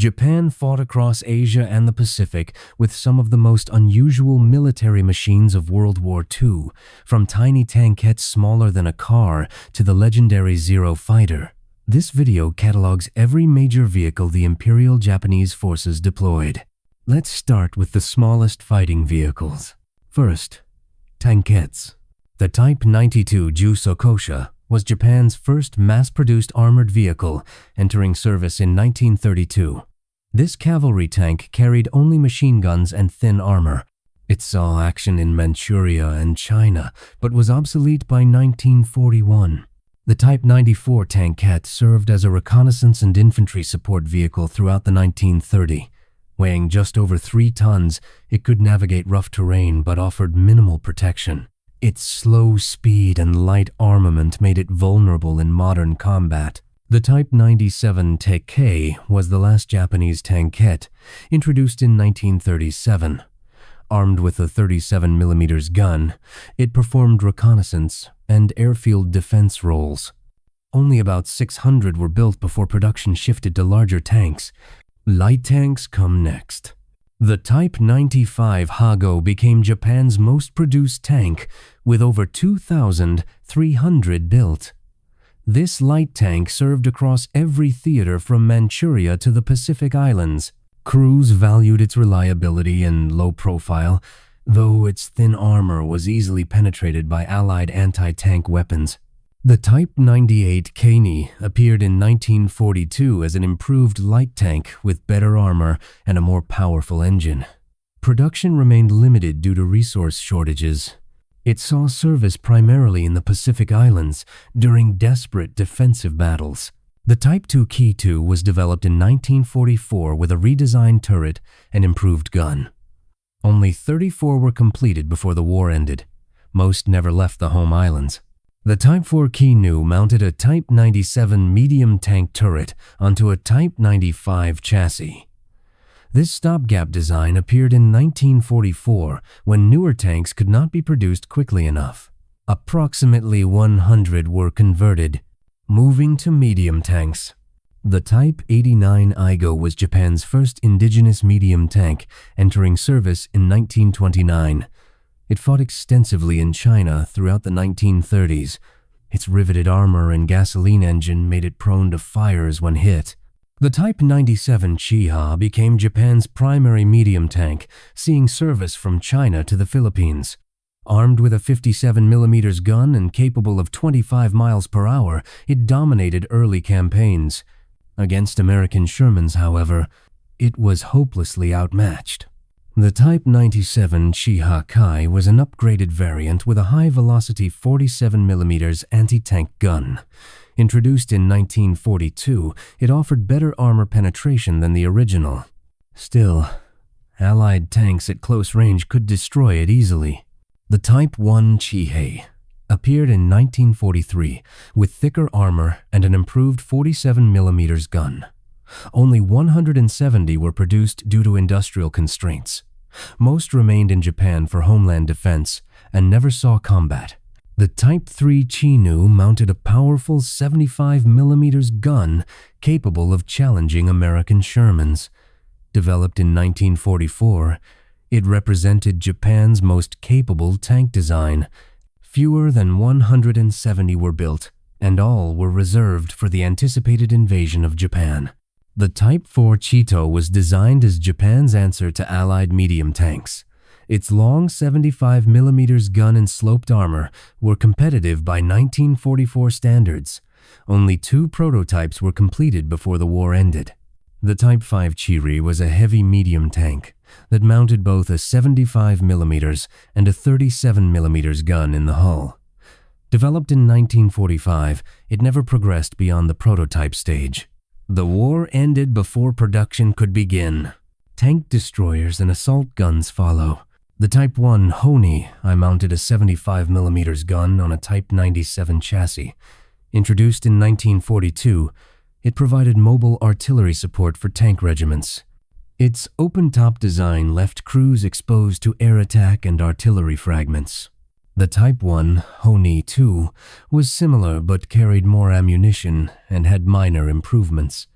Japan fought across Asia and the Pacific with some of the most unusual military machines of World War II, from tiny tankettes smaller than a car to the legendary Zero fighter. This video catalogs every major vehicle the Imperial Japanese forces deployed. Let's start with the smallest fighting vehicles. First, tankettes. The Type 92 Jyu-Sokosha was Japan's first mass-produced armored vehicle, entering service in 1932. This cavalry tank carried only machine guns and thin armor. It saw action in Manchuria and China, but was obsolete by 1941. The Type 94 tankette served as a reconnaissance and infantry support vehicle throughout the 1930s. Weighing just over 3 tons, it could navigate rough terrain but offered minimal protection. Its slow speed and light armament made it vulnerable in modern combat. The Type 97 Tankette was the last Japanese tankette, introduced in 1937. Armed with a 37mm gun, it performed reconnaissance and airfield defense roles. Only about 600 were built before production shifted to larger tanks. Light tanks come next. The Type 95 Hago became Japan's most produced tank, with over 2,300 built. This light tank served across every theater from Manchuria to the Pacific Islands. Crews valued its reliability and low profile, though its thin armor was easily penetrated by Allied anti-tank weapons. The Type 98 Kani appeared in 1942 as an improved light tank with better armor and a more powerful engine. Production remained limited due to resource shortages. It saw service primarily in the Pacific Islands during desperate defensive battles. The Type 2 Ki-2 was developed in 1944 with a redesigned turret and improved gun. Only 34 were completed before the war ended. Most never left the home islands. The Type 4 Ki-Nu mounted a Type 97 medium tank turret onto a Type 95 chassis. This stopgap design appeared in 1944 when newer tanks could not be produced quickly enough. Approximately 100 were converted. Moving to medium tanks. The Type 89 Aigo was Japan's first indigenous medium tank, entering service in 1929. It fought extensively in China throughout the 1930s. Its riveted armor and gasoline engine made it prone to fires when hit. The Type 97 Chiha became Japan's primary medium tank, seeing service from China to the Philippines. Armed with a 57mm gun and capable of 25 miles per hour, it dominated early campaigns. Against American Shermans, however, it was hopelessly outmatched. The Type 97 Chiha Kai was an upgraded variant with a high-velocity 47mm anti-tank gun. Introduced in 1942, it offered better armor penetration than the original. Still, Allied tanks at close range could destroy it easily. The Type 1 Chihei appeared in 1943 with thicker armor and an improved 47mm gun. Only 170 were produced due to industrial constraints. Most remained in Japan for homeland defense and never saw combat. The Type 3 Chi-Nu mounted a powerful 75mm gun capable of challenging American Shermans. Developed in 1944, it represented Japan's most capable tank design. Fewer than 170 were built, and all were reserved for the anticipated invasion of Japan. The Type 4 Chito was designed as Japan's answer to Allied medium tanks. Its long 75mm gun and sloped armor were competitive by 1944 standards. Only 2 prototypes were completed before the war ended. The Type 5 Chiri was a heavy medium tank that mounted both a 75mm and a 37mm gun in the hull. Developed in 1945, it never progressed beyond the prototype stage. The war ended before production could begin. Tank destroyers and assault guns follow. The Type 1 Honi mounted a 75mm gun on a Type 97 chassis. Introduced in 1942, it provided mobile artillery support for tank regiments. Its open-top design left crews exposed to air attack and artillery fragments. The Type 1 Honi 2 was similar but carried more ammunition and had minor improvements.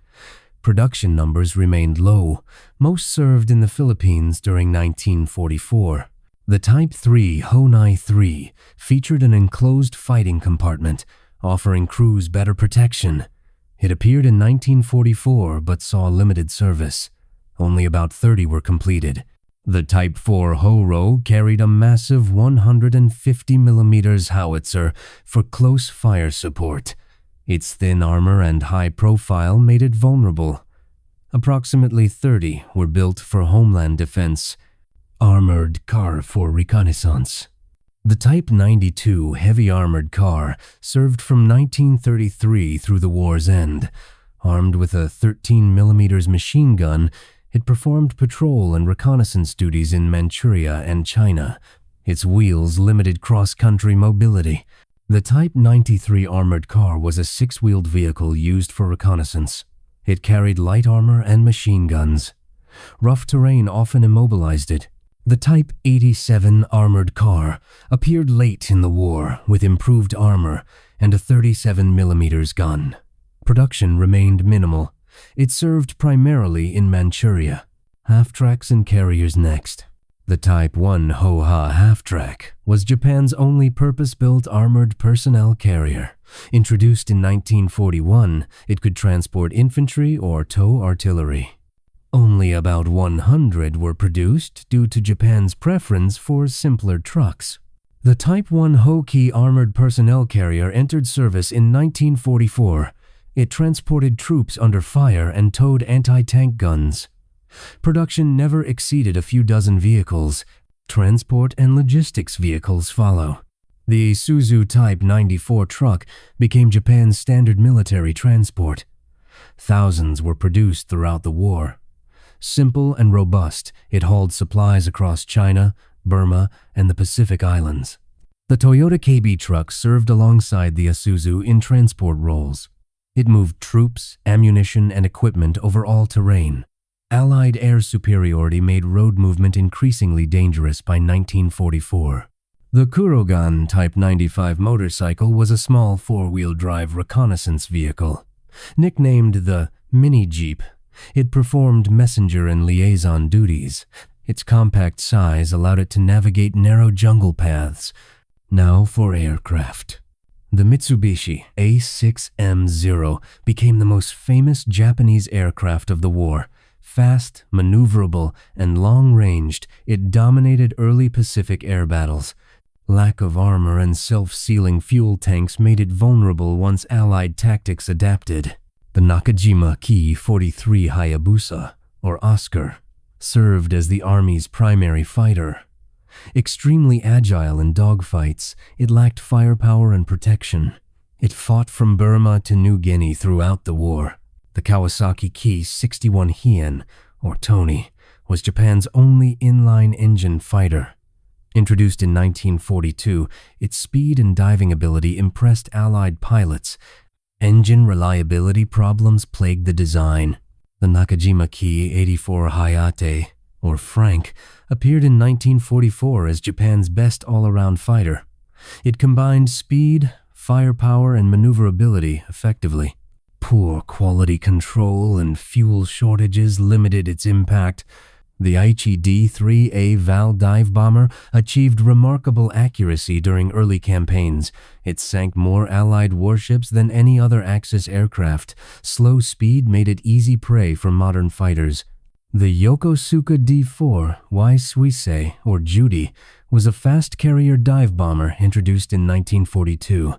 Production numbers remained low, most served in the Philippines during 1944. The Type 3 Honai 3 featured an enclosed fighting compartment, offering crews better protection. It appeared in 1944 but saw limited service. Only about 30 were completed. The Type 4 Horo carried a massive 150mm howitzer for close fire support. Its thin armor and high profile made it vulnerable. Approximately 30 were built for homeland defense. Armored car for Reconnaissance. The Type 92 heavy armored car served from 1933 through the war's end. Armed with a 13mm machine gun, it performed patrol and reconnaissance duties in Manchuria and China. Its wheels limited cross-country mobility. The Type 93 armored car was a six-wheeled vehicle used for reconnaissance. It carried light armor and machine guns. Rough terrain often immobilized it. The Type 87 armored car appeared late in the war with improved armor and a 37mm gun. Production remained minimal. It served primarily in Manchuria. Halftracks and carriers next. The Type 1 Hoha Halftrack was Japan's only purpose-built armored personnel carrier. Introduced in 1941, it could transport infantry or tow artillery. Only about 100 were produced due to Japan's preference for simpler trucks. The Type 1 Hoki armored personnel carrier entered service in 1944. It transported troops under fire and towed anti-tank guns. Production never exceeded a few dozen vehicles. Transport and logistics vehicles follow. The Isuzu Type 94 truck became Japan's standard military transport. Thousands were produced throughout the war. Simple and robust, it hauled supplies across China, Burma, and the Pacific Islands. The Toyota KB truck served alongside the Isuzu in transport roles. It moved troops, ammunition, and equipment over all terrain. Allied air superiority made road movement increasingly dangerous by 1944. The Kurogane Type 95 motorcycle was a small four-wheel drive reconnaissance vehicle. Nicknamed the Mini Jeep, it performed messenger and liaison duties. Its compact size allowed it to navigate narrow jungle paths. Now for aircraft. The Mitsubishi A6M0 became the most famous Japanese aircraft of the war. Fast, maneuverable, and long-ranged, it dominated early Pacific air battles. Lack of armor and self-sealing fuel tanks made it vulnerable once Allied tactics adapted. The Nakajima Ki-43 Hayabusa, or Oscar, served as the Army's primary fighter. Extremely agile in dogfights, it lacked firepower and protection. It fought from Burma to New Guinea throughout the war. The Kawasaki Ki-61 Hien, or Tony, was Japan's only inline engine fighter. Introduced in 1942, its speed and diving ability impressed Allied pilots. Engine reliability problems plagued the design. The Nakajima Ki-84 Hayate, or Frank, appeared in 1944 as Japan's best all-around fighter. It combined speed, firepower, and maneuverability effectively. Poor quality control and fuel shortages limited its impact. The Aichi D-3A Val dive bomber achieved remarkable accuracy during early campaigns. It sank more Allied warships than any other Axis aircraft. Slow speed made it easy prey for modern fighters. The Yokosuka D-4 Suisei, or Judy, was a fast carrier dive bomber introduced in 1942.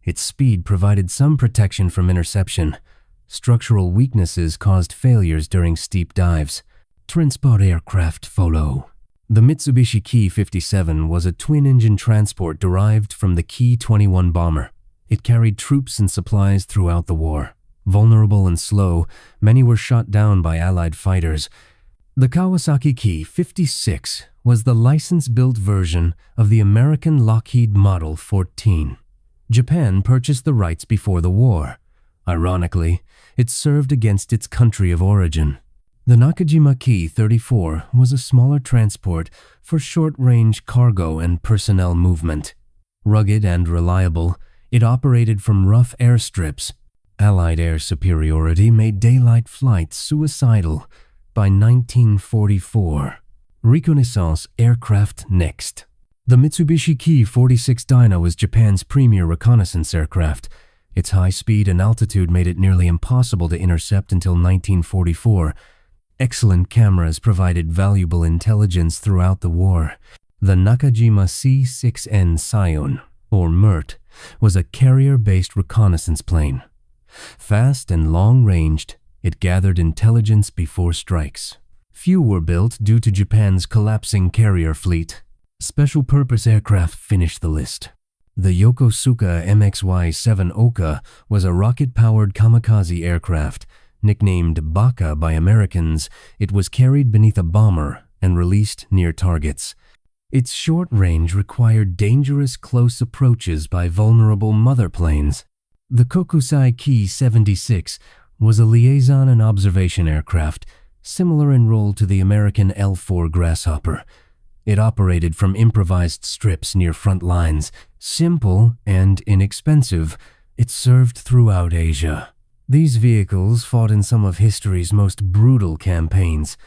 Its speed provided some protection from interception. Structural weaknesses caused failures during steep dives. Transport aircraft follow. The Mitsubishi Ki-57 was a twin-engine transport derived from the Ki-21 bomber. It carried troops and supplies throughout the war. Vulnerable and slow, many were shot down by Allied fighters. The Kawasaki Ki-56 was the license-built version of the American Lockheed Model 14. Japan purchased the rights before the war. Ironically, it served against its country of origin. The Nakajima Ki-34 was a smaller transport for short-range cargo and personnel movement. Rugged and reliable, it operated from rough airstrips. Allied air superiority made daylight flights suicidal. By 1944, Reconnaissance aircraft next. The Mitsubishi Ki-46 Dinah was Japan's premier reconnaissance aircraft. Its high speed and altitude made it nearly impossible to intercept until 1944. Excellent cameras provided valuable intelligence throughout the war. The Nakajima C-6N Saiun, or MIRT, was a carrier-based reconnaissance plane. Fast and long-ranged, it gathered intelligence before strikes. Few were built due to Japan's collapsing carrier fleet. Special-purpose aircraft finished the list. The Yokosuka MXY-7 Ohka was a rocket-powered kamikaze aircraft. Nicknamed Baka by Americans, it was carried beneath a bomber and released near targets. Its short range required dangerous close approaches by vulnerable mother planes. The Kokusai Ki-76 was a liaison and observation aircraft, similar in role to the American L-4 Grasshopper. It operated from improvised strips near front lines. Simple and inexpensive, it served throughout Asia. These vehicles fought in some of history's most brutal campaigns.